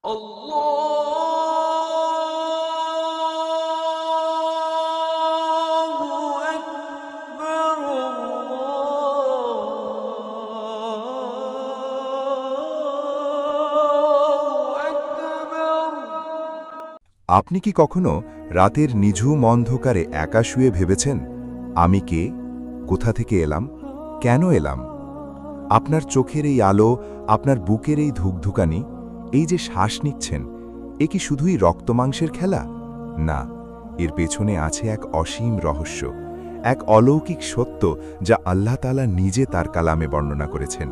আপনি কি কখনো রাতের নিঝুম অন্ধকারে একা শুয়ে ভেবেছেন, আমি কে, কোথা থেকে এলাম, কেন এলাম? আপনার চোখের এই আলো, আপনার বুকের এই ধুকধুকানি, এই যে শ্বাস নিচ্ছেন, এ কি শুধুই রক্তমাংসের খেলা? না, এর পেছনে আছে এক অসীম রহস্য, এক অলৌকিক সত্য যা আল্লাহ তাআলা নিজে তার কালামে বর্ণনা করেছেন।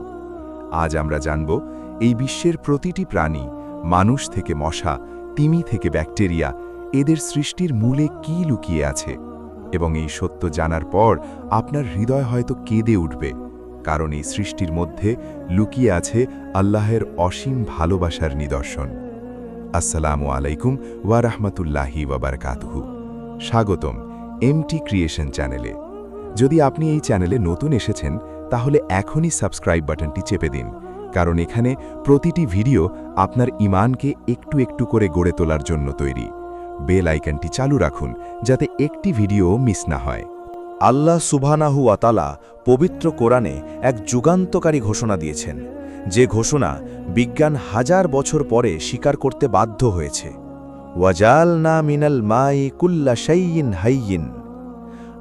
আজ আমরা জানব এই বিশ্বের প্রতিটি প্রাণী, মানুষ থেকে মশা, তিমি থেকে ব্যাকটেরিয়া, এদের সৃষ্টির মূলে কি লুকিয়ে আছে। এবং এই সত্য জানার পর আপনার হৃদয় হয়তো কেঁদে উঠবে, কারণ এই সৃষ্টির মধ্যে লুকিয়ে আছে আল্লাহের অসীম ভালোবাসার নিদর্শন। আসসালামু আলাইকুম ওয়া রাহমাতুল্লাহি ওয়া বারাকাতুহু। স্বাগতম এমটি ক্রিয়েশন চ্যানেলে। যদি আপনি এই চ্যানেলে নতুন এসেছেন, তাহলে এখনই সাবস্ক্রাইব বাটনটি চেপে দিন, কারণ এখানে প্রতিটি ভিডিও আপনার ঈমানকে একটু একটু করে গড়ে তোলার জন্য তৈরি। বেল আইকনটি চালু রাখুন, যাতে একটি ভিডিও মিস না হয়। আল্লাহ সুবহানাহু ওয়া তাআলা পবিত্র কোরআনে এক যুগান্তকারী ঘোষণা দিয়েছেন, যে ঘোষণা বিজ্ঞান হাজার বছর পরে স্বীকার করতে বাধ্য হয়েছে। ওয়াজালনা মিনাল মাই কুল্লা শাইইন হাইয়িন।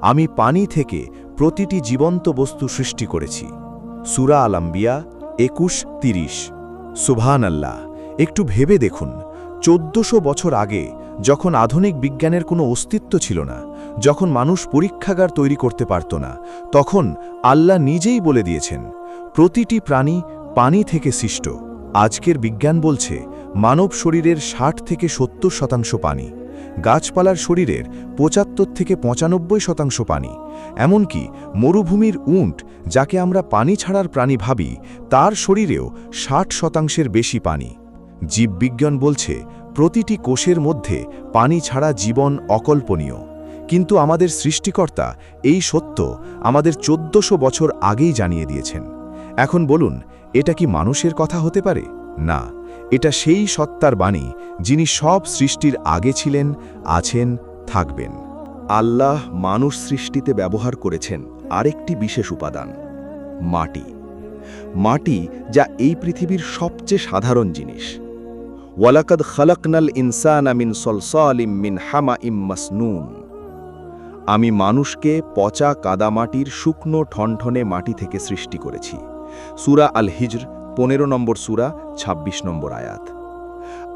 আমি পানি থেকে প্রতিটি জীবন্ত বস্তু সৃষ্টি করেছি। সূরা আল-আম্বিয়া 21:30। সুবহানাল্লাহ! একটু ভেবে দেখুন, 1400 বছর আগে, যখন আধুনিক বিজ্ঞানের কোনো অস্তিত্ব ছিল না, যখন মানুষ পরীক্ষাগার তৈরি করতে পারত না, তখন আল্লাহ নিজেই বলে দিয়েছেন, প্রতিটি প্রাণী পানি থেকে সৃষ্ট। আজকের বিজ্ঞান বলছে মানব শরীরের 60 থেকে 70% পানি, গাছপালার শরীরের 75 থেকে 95% পানি, এমনকি মরুভূমির উট, যাকে আমরা পানি ছাড়ার প্রাণী ভাবি, তার শরীরেও 60% বেশি পানি। জীববিজ্ঞান বলছে প্রতিটি কোষের মধ্যে পানি ছাড়া জীবন অকল্পনীয়। কিন্তু আমাদের সৃষ্টিকর্তা এই সত্য আমাদের 1400 বছর আগেই জানিয়ে দিয়েছেন। এখন বলুন, এটা কি মানুষের কথা হতে পারে? না, এটা সেই সত্তার বাণী, যিনি সব সৃষ্টির আগে ছিলেন, আছেন, থাকবেন। আল্লাহ মানুষ সৃষ্টিতে ব্যবহার করেছেন আরেকটি বিশেষ উপাদান, মাটি। মাটি, যা এই পৃথিবীর সবচেয়ে সাধারণ জিনিস। ওয়ালাকাদ খালাকনাল ইনসানা মিন সলসালিম মিন হামাইম মাসনুন। আমি মানুষকে পচা কাদামাটির শুকনো ঠনঠনে মাটি থেকে সৃষ্টি করেছি। সূরা আল-হিজর 15 নম্বর সূরা 26 নম্বর আয়াত।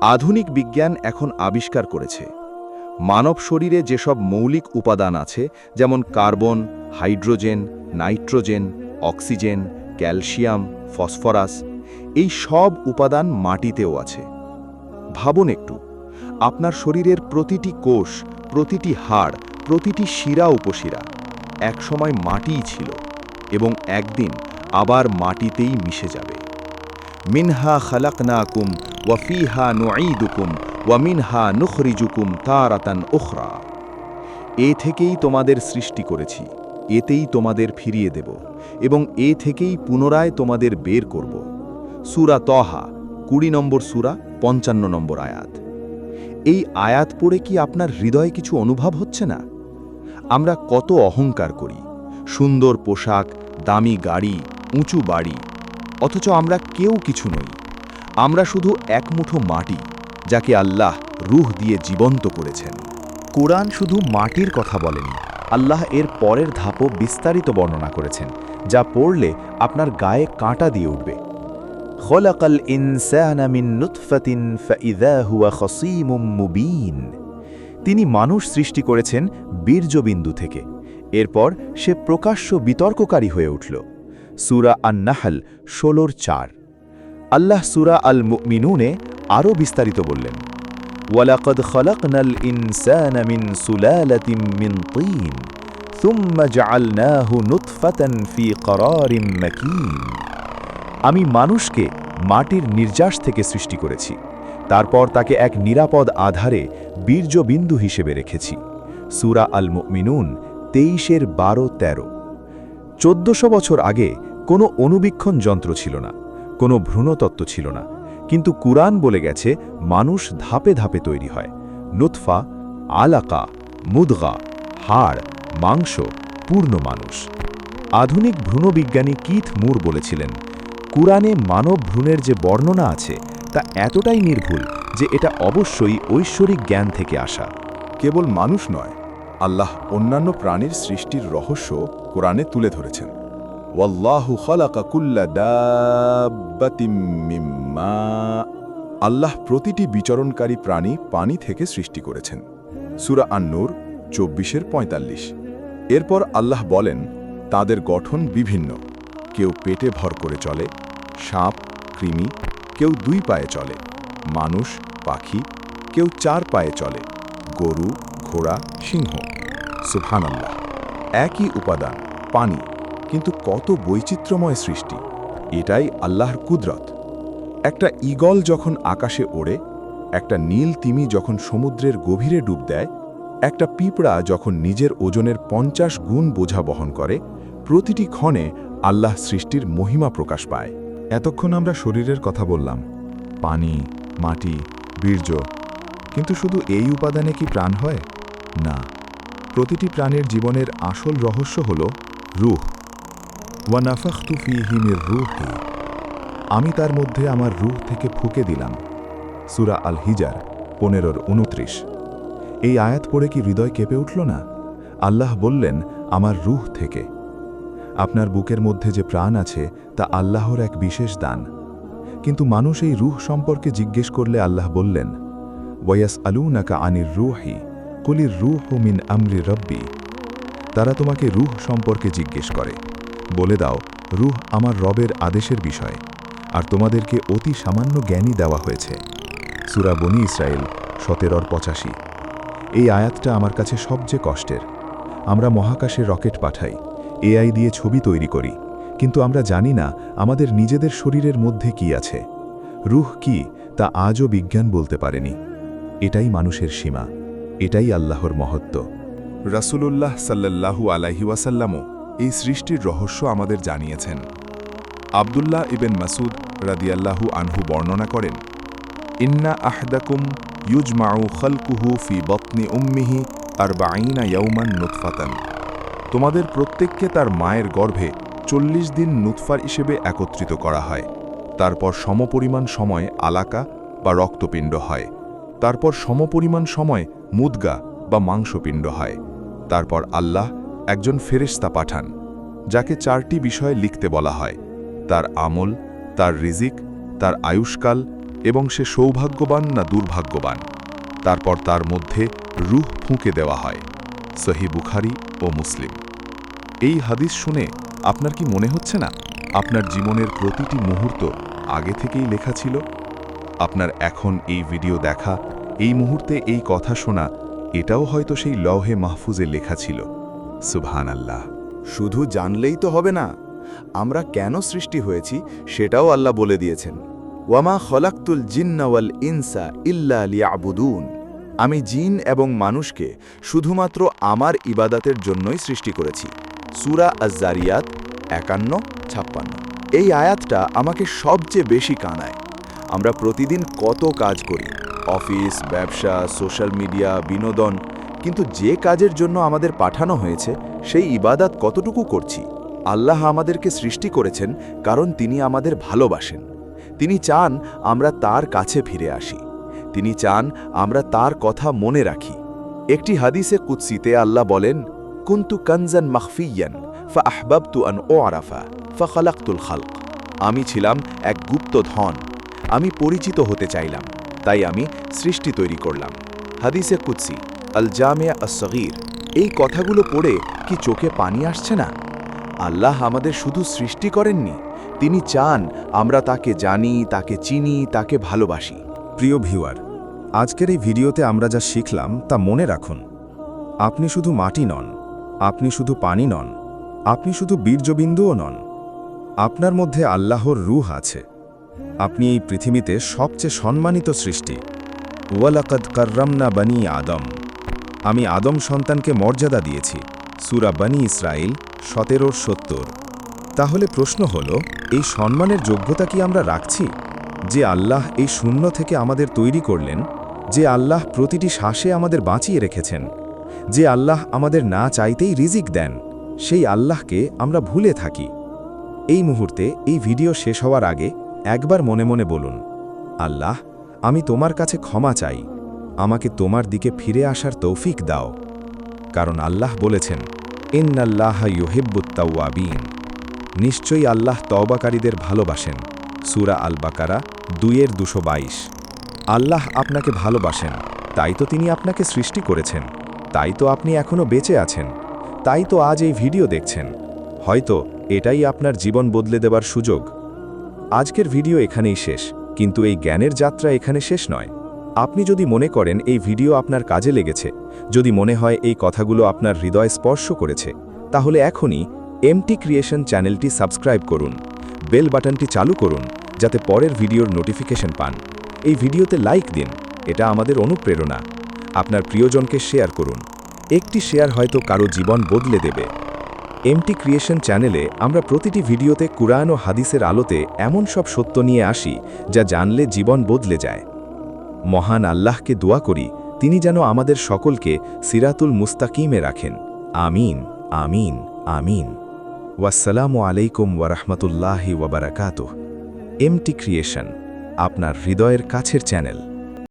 আধুনিক বিজ্ঞান এখন আবিষ্কার করেছে, মানব শরীরে যেসব মৌলিক উপাদান আছে, যেমন carbon, hydrogen, nitrogen, oxygen, calcium, phosphorus, এই সব উপাদান মাটিতেও আছে। ভাবুন একটু, আপনার শরীরের প্রতিটি কোষ, প্রতিটি হাড়, প্রতিটি শিরা উপশিরা একসময় মাটিই ছিল, এবং একদিন আবার মাটিতেই মিশে যাবে। মিনহা খালাকনাকুম ওয়া ফিহা নুঈদুকুম ওয়া মিনহা নুখরিজুকুম তারাতান উখরা। এ থেকেই তোমাদের সৃষ্টি করেছি, এতেই তোমাদের ফিরিয়ে দেব, এবং এ থেকেই পুনরায় তোমাদের বের করব। সূরা তহা 20 নম্বর সূরা 55 নম্বর আয়াত। এই আয়াত পড়ে কি আপনার হৃদয়ে কিছু অনুভব হচ্ছে না? আমরা কত অহংকার করি, সুন্দর পোশাক, দামি গাড়ি, উঁচু বাড়ি, অথচ আমরা কেউ কিছু নই। আমরা শুধু এক মুঠো মাটি, যাকে আল্লাহ রূহ দিয়ে জীবন্ত করেছেন। কোরআন শুধু মাটির কথা বলেনি, আল্লাহ এর পরের ধাপও বিস্তারিত বর্ণনা করেছেন, যা পড়লে আপনার গায়ে কাঁটা দিয়ে উঠবে। খলাকাল ইনসানা মিন নুতফাতিন ফাইযা হুয়া খসীমুম মুবিন। তিনি মানুষ সৃষ্টি করেছেন বীর্যবিন্দু থেকে, এরপর সে প্রকাশ্য বিতর্ককারী হয়ে উঠল। সূরা আন-নাহল 16:4। আল্লাহ সূরা আল-মুমিনুনে আরও বিস্তারিত বললেন, ওয়ালাকাদ খালাকনাল ইনসানা মিন সুলালাতিন মিন তিন সুম্মা জাআলনাহু নুতফাতান ফি করারিম মাকিন। আমি মানুষকে মাটির নির্যাস থেকে সৃষ্টি করেছি, তারপর তাকে এক নিরাপদ আধারে বীর্যবিন্দু হিসেবে রেখেছি। সূরা আল-মুমিনুন 23-12-13। 1400 বছর আগে কোনো অণুবীক্ষণ যন্ত্র ছিল না, কোনো ভ্রূণতত্ত্ব ছিল না, কিন্তু কুরআন বলে গেছে মানুষ ধাপে ধাপে তৈরি হয়। নুতফা, আলাকা, মুদগা, হাড়, মাংস, পূর্ণ মানুষ। আধুনিক ভ্রূণবিজ্ঞানী কিথ মুর বলেছিলেন, কুরআনে মানব ভ্রূণের যে বর্ণনা আছে তা এতটাই নির্ভুল যে এটা অবশ্যই ঐশ্বরিক জ্ঞান থেকে আসা। কেবল মানুষ নয়, আল্লাহ অন্যান্য প্রাণীর সৃষ্টির রহস্য কোরআনে তুলে ধরেছেন। ওয়াল্লাহু খালাকা কুল্লা দাব্বাতিম মিম মা। আল্লাহ প্রতিটি বিচরণকারী প্রাণী পানি থেকে সৃষ্টি করেছেন। সূরা আন-নূর 24:45। এরপর আল্লাহ বলেন, তাদের গঠন বিভিন্ন, কেউ পেটে ভর করে চলে, সাপ, কৃমি, কেউ 2 পায়ে চলে, মানুষ, পাখি, কেউ 4 পায়ে চলে, গরু, ঘোড়া, সিংহ। সুবহানাল্লাহ! একই উপাদান, পানি, কিন্তু কত বৈচিত্র্যময় সৃষ্টি। এটাই আল্লাহর কুদরত। একটা ঈগল যখন আকাশে ওড়ে, একটা নীল তিমি যখন সমুদ্রের গভীরে ডুব দেয়, একটা পিঁপড়া যখন নিজের ওজনের 50 গুণ বোঝা বহন করে, প্রতিটি ক্ষণে আল্লাহ সৃষ্টির মহিমা প্রকাশ পায়। এতক্ষণ আমরা শরীরের কথা বললাম, পানি, মাটি, বীর্য, কিন্তু শুধু এই উপাদানে কি প্রাণ হয়? না, প্রতিটি প্রাণের জীবনের আসল রহস্য হল রূহ। ওয়া নাফাখতু ফীহি মির রূহি। আমি তার মধ্যে আমার রূহ থেকে ফুঁকে দিলাম। সূরা আল হিজার 15:29। এই আয়াত পড়ে কি হৃদয় কেঁপে উঠল না? আল্লাহ বললেন, আমার রূহ থেকে। আপনার বুকের মধ্যে যে প্রাণ আছে তা আল্লাহর এক বিশেষ দান। কিন্তু মানুষ এই রূহ সম্পর্কে জিজ্ঞেস করলে আল্লাহ বললেন, ওয়ায়াসআলুনাকা আনির রূহি কুলির রূহু মিন আমরি রব্বি। তারা তোমাকে রূহ সম্পর্কে জিজ্ঞেস করে, বলে দাও, রূহ আমার রবের আদেশের বিষয়, আর তোমাদেরকে অতি সামান্য জ্ঞানই দেওয়া হয়েছে। সূরা বনী ইসরাইল 17:85। এই আয়াতটা আমার কাছে সবচেয়ে কষ্টের। আমরা মহাকাশে রকেট পাঠাই, এআই দিয়ে ছবি তৈরি করি, কিন্তু আমরা জানি না আমাদের নিজেদের শরীরের মধ্যে কি আছে। রূহ কি তা আজও বিজ্ঞান বলতে পারেনি। এটাই মানুষের সীমা, এটাই আল্লাহর মহত্ব। রাসূলুল্লাহ সাল্লাল্লাহু আলাইহি ওয়াসাল্লামও এই সৃষ্টির রহস্য আমাদের জানিয়েছেন। আব্দুল্লাহ ইবেন মাসুদ রাদিয়াল্লাহু আনহু বর্ণনা করেন, ইন্না আহদাকুম ইউজমাউ খালকুহু ফি বতনি উম্মিহি 40 ইয়াওমান নুতফাতান। তোমাদের প্রত্যেককে তার মায়ের গর্ভে 40 দিন নুতফার হিসেবে একত্রিত করা হয়। তারপর সমপরিমাণ সময় আলাকা বা রক্তপিণ্ড হয়। তারপর সমপরিমাণ সময় মুদগা বা মাংসপিণ্ড হয়। তারপর আল্লাহ একজন ফেরেশতা পাঠান, যাকে 4টি বিষয় লিখতে বলা হয়: তার আমল, তার রিজিক, তার আয়ুষ্কাল এবং সে সৌভাগ্যবান না দুর্ভাগ্যবান। তারপর তার মধ্যে রূহ ফুঁকে দেওয়া হয়। সহিহ বুখারী ও মুসলিম। এই হাদিস শুনে আপনার কি মনে হচ্ছে না আপনার জীবনের প্রতিটি মুহূর্ত আগে থেকেই লেখা ছিল? আপনার এখন এই ভিডিও দেখা, এই মুহূর্তে এই কথা শোনা, এটাও হয়তো সেই লওহে মাহফুজে লেখা ছিল। সুবহানাল্লাহ! শুধু জানলেই তো হবে না, আমরা কেন সৃষ্টি হয়েছি সেটাও আল্লাহ বলে দিয়েছেন। ওয়ামা খলাকতুল জিন্না ওয়াল ইনসা ইল্লা লিয়াবুদুন। আমি জিন এবং মানুষকে শুধুমাত্র আমার ইবাদাতের জন্যই সৃষ্টি করেছি। সূরা আজ-জারিয়াত 51-56। এই আয়াতটা আমাকে সবচেয়ে বেশি কানায়। আমরা প্রতিদিন কত কাজ করি, অফিস, ব্যবসা, সোশ্যাল মিডিয়া, বিনোদন, কিন্তু যে কাজের জন্য আমাদের পাঠানো হয়েছে সেই ইবাদত কতটুকু করছি? আল্লাহ আমাদেরকে সৃষ্টি করেছেন কারণ তিনি আমাদের ভালোবাসেন। তিনি চান আমরা তার কাছে ফিরে আসি। তিনি চান আমরা তার কথা মনে রাখি। একটি হাদিসে কুদসিতে আল্লাহ বলেন, কুনতু কানজান মাখফিয়ান ফাআহবাবতু আন উআরাফা ফাখালাকতুল খালক। আমি ছিলাম এক গুপ্ত ধন, আমি পরিচিত হতে চাইলাম, তাই আমি সৃষ্টি তৈরি করলাম। হাদিসে কুদসি, আল জামিয়া আস-সগীর। এই কথাগুলো পড়ে কি চোখে পানি আসছে না? আল্লাহ আমাদের শুধু সৃষ্টি করেননি, তিনি চান আমরা তাকে জানি, তাকে চিনি, তাকে ভালোবাসি। প্রিয় ভিউয়ার, আজকের এই ভিডিওতে আমরা যা শিখলাম তা মনে রাখুন। আপনি শুধু মাটি নন, আপনি শুধু পানি নন, আপনি শুধু বীর্যবিন্দুও নন। আপনার মধ্যে আল্লাহর রূহ আছে। আপনি এই পৃথিবীতে সবচেয়ে সম্মানিত সৃষ্টি। ওয়ালাকাদ কাররামনা বনি আদম। আমি আদম সন্তানকে মর্যাদা দিয়েছি। সূরা বনী ইসরাইল 17:70। তাহলে প্রশ্ন হল, এই সম্মানের যোগ্যতা কি আমরা রাখছি? যে আল্লাহ এই শূন্য থেকে আমাদের তৈরি করলেন, যে আল্লাহ প্রতিটি শ্বাসে আমাদের বাঁচিয়ে রেখেছেন, যে আল্লাহ আমাদের না চাইতেই রিজিক দেন, সেই আল্লাহকে আমরা ভুলে থাকি। এই মুহূর্তে এই ভিডিও শেষ হওয়ার আগে একবার মনে মনে বলুন, আল্লাহ, আমি তোমার কাছে ক্ষমা চাই, আমাকে তোমার দিকে ফিরে আসার তৌফিক দাও। কারণ আল্লাহ বলেছেন, ইন্নাল্লাহা ইউহিব্বুত তাওয়াবিন, নিশ্চয়ই আল্লাহ তওবাকারীদের ভালোবাসেন। সূরা আল বাকারা 2:222। আল্লাহ আপনাকে ভালোবাসেন, তাই তো তিনি আপনাকে সৃষ্টি করেছেন, তাই তো আপনি এখনও বেঁচে আছেন, তাই তো আজ এই ভিডিও দেখছেন। হয়তো এটাই আপনার জীবন বদলে দেবার সুযোগ। আজকের ভিডিও এখানেই শেষ, কিন্তু এই জ্ঞানের যাত্রা এখানে শেষ নয়। আপনি যদি মনে করেন এই ভিডিও আপনার কাজে লেগেছে, যদি মনে হয় এই কথাগুলো আপনার হৃদয় স্পর্শ করেছে, তাহলে এখনই এমটি ক্রিয়েশন চ্যানেলটি সাবস্ক্রাইব করুন, বেল বাটনটি চালু করুন, যাতে পরের ভিডিওর নোটিফিকেশন পান। এই ভিডিওতে লাইক দিন, এটা আমাদের অনুপ্রেরণা। আপনার প্রিয়জনকে শেয়ার করুন, একটি শেয়ার হয়তো কারো জীবন বদলে দেবে। এমটি ক্রিয়েশন চ্যানেলে আমরা প্রতিটি ভিডিওতে কুরআন ও হাদিসের আলোতে এমন সব সত্য নিয়ে আসি যা জানলে জীবন বদলে যায়। মহান আল্লাহকে দোয়া করি তিনি যেন আমাদের সকলকে সিরাতুল মুস্তাকিমে রাখেন। আমিন, আমিন, আমিন। ওয়াসসালামু আলাইকুম ওয়ারাহমাতুল্লাহি ওয়াবারাকাতুহু। এমটি ক্রিয়েশন, আপনার হৃদয়ের কাছের চ্যানেল।